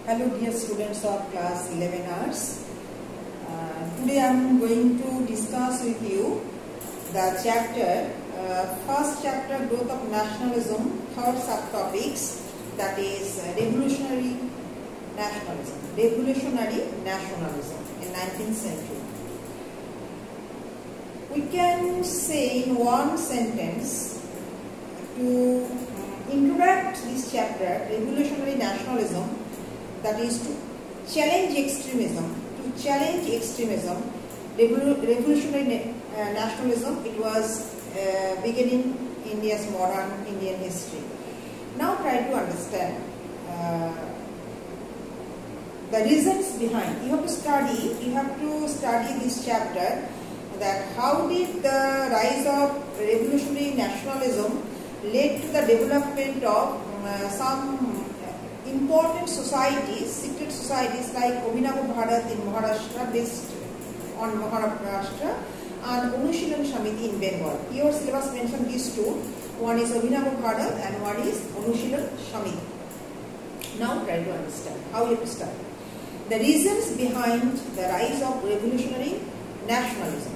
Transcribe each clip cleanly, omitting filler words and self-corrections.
Hello dear students of class 11 arts. Today I am going to discuss with you the chapter, first chapter, growth of nationalism, third subtopics, that is revolutionary nationalism in 19th century. We can say in one sentence to introduce this chapter, revolutionary nationalism, that is to challenge extremism. Revolutionary nationalism, it was beginning India's modern Indian history. Now try to understand the reasons behind. You have to study this chapter, that how did the rise of revolutionary nationalism led to the development of some important societies, secret societies like Abhinava Bharat in Maharashtra, based on Maharashtra, and Anushilan Samiti in Bengal. Your syllabus mentioned these two. One is Abhinava Bharat and one is Anushilan Samiti. Now try to understand how you have to start. The reasons behind the rise of revolutionary nationalism.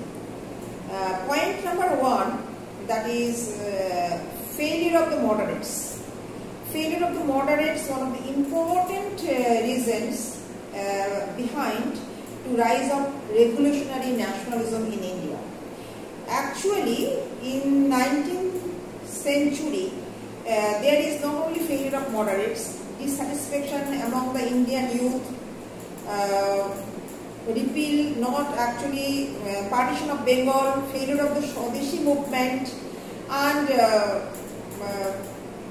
Point number one, that is failure of the moderates. Failure of the moderates, one of the important reasons behind to rise of revolutionary nationalism in India. Actually, in 19th century, there is not only failure of moderates, dissatisfaction among the Indian youth, repeal, not actually partition of Bengal, failure of the Swadeshi movement, and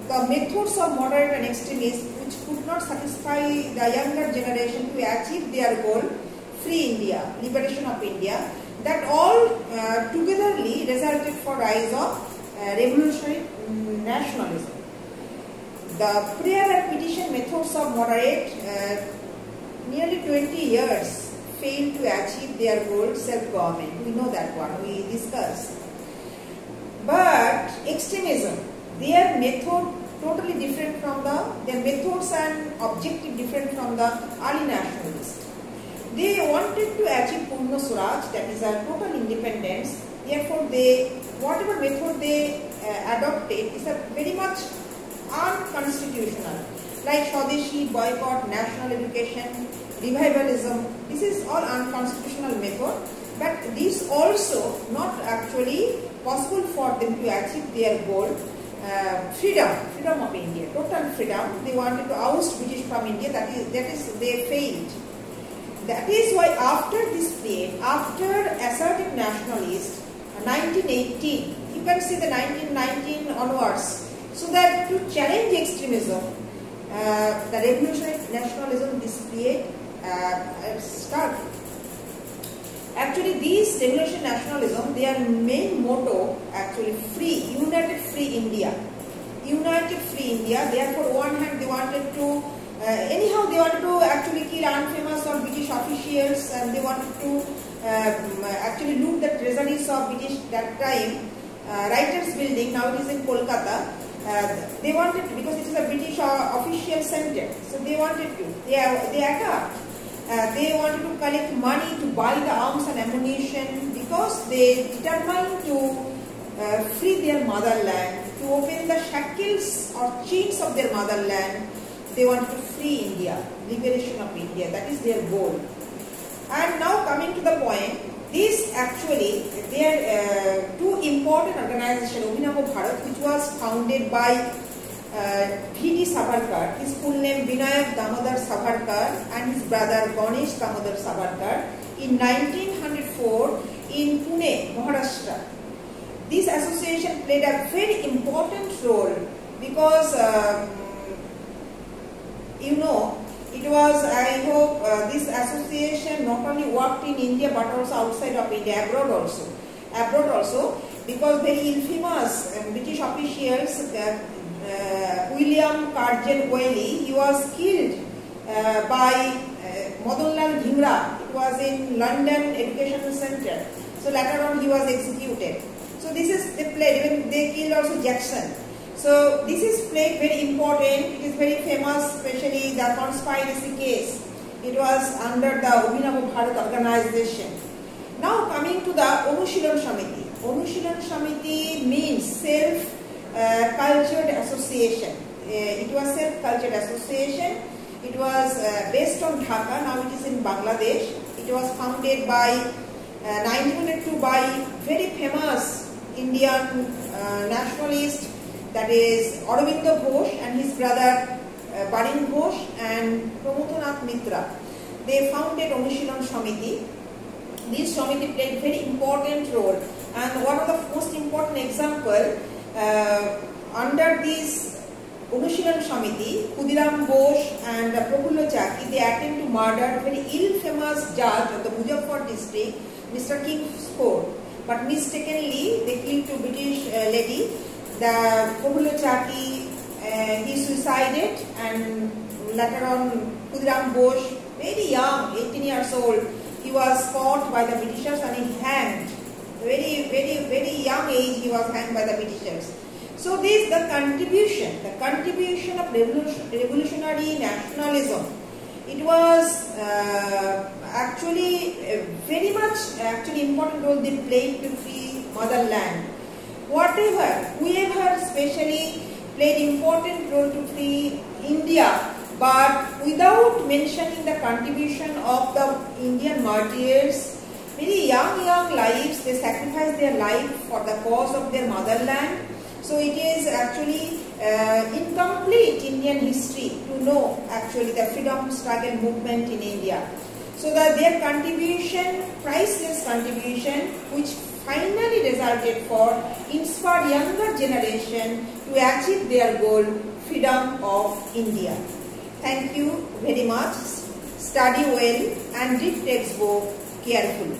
the methods of moderate and extremists which could not satisfy the younger generation to achieve their goal, free India, liberation of India, that all togetherly resulted for rise of revolutionary nationalism. The prayer and petition methods of moderate nearly 20 years failed to achieve their goal, self-government. We know that one, we discussed. But extremism, their method totally different from their methods and objective different from the early nationalists. They wanted to achieve Purna Swaraj, that is a total independence. Therefore, whatever method they adopted is a very much unconstitutional, like Swadeshi, boycott, national education, revivalism. This is all unconstitutional method, but this also not actually possible for them to achieve their goal. Freedom of India, total freedom. They wanted to oust British from India. That is they failed. That is why after this period, after assertive nationalists, 1918, you can see the 1919 onwards, so that to challenge extremism, the revolutionary nationalism displayed started. Actually, these revolutionary nationalism, their main motto, actually united free India. United free India. Therefore, one hand they wanted to, anyhow they wanted to actually kill unfamous or British officials, and they wanted to actually loot the treasuries of British that time. Writers' Building, now it is in Kolkata. They wanted to, because it is a British official center, so they wanted to. They attacked. They wanted to collect money to buy the arms and ammunition, because they determined to free their motherland, to open the shackles or chains of their motherland. They wanted to free India, liberation of India. That is their goal. And now coming to the point, this actually, there are two important organizations, Abhinava Bharat, which was founded by V.D. Savarkar, his full name Vinayak Damodar Savarkar, and his brother Ganesh Damodar Savarkar, in 1904 in Pune, Maharashtra. This association played a very important role, because it was, I hope, this association not only worked in India but also outside of India, abroad also, because very infamous British officials, William Cargill Whaley, he was killed by Madanlal Dhingra. It was in London Educational Center. So later on he was executed. So this is, they played, even they killed also Jackson. So this is played very important. It is very famous, especially the conspiracy case. It was under the Abhinav Bharat organization. Now coming to the Anushilan Samiti. Anushilan Samiti means self-cultured association. It was self-cultured association. It was based on Dhaka. Now it is in Bangladesh. It was founded by 1902 by very famous Indian nationalist, that is Aurobindo Ghosh and his brother Barin Ghosh and Pramodonath Mitra. They founded Anushilan Samiti. This Samiti played very important role, and one of the most important example under this Anushilan Samiti, Khudiram Ghosh and Prafullo Chaki, they attempt to murder a very ill-famous judge of the Muzaffar district, Mr. Kingsford. But mistakenly, they killed two British lady. The Prafullo Chaki, he suicided, and later on Khudiram Ghosh, very young, 18 years old, he was caught by the Britishers and he hanged. Very young age he was hanged by the Britishers. So this the contribution of revolutionary nationalism. It was actually very much important role they played to free motherland. Whoever especially played important role to free India, but without mentioning the contribution of the Indian martyrs, very young lives, they sacrificed their life for the cause of their motherland. So it is actually incomplete Indian history to know actually the freedom struggle movement in India. So that their contribution, priceless contribution, which finally resulted for inspire younger generation to achieve their goal, freedom of India. Thank you very much. Study well and read textbook carefully.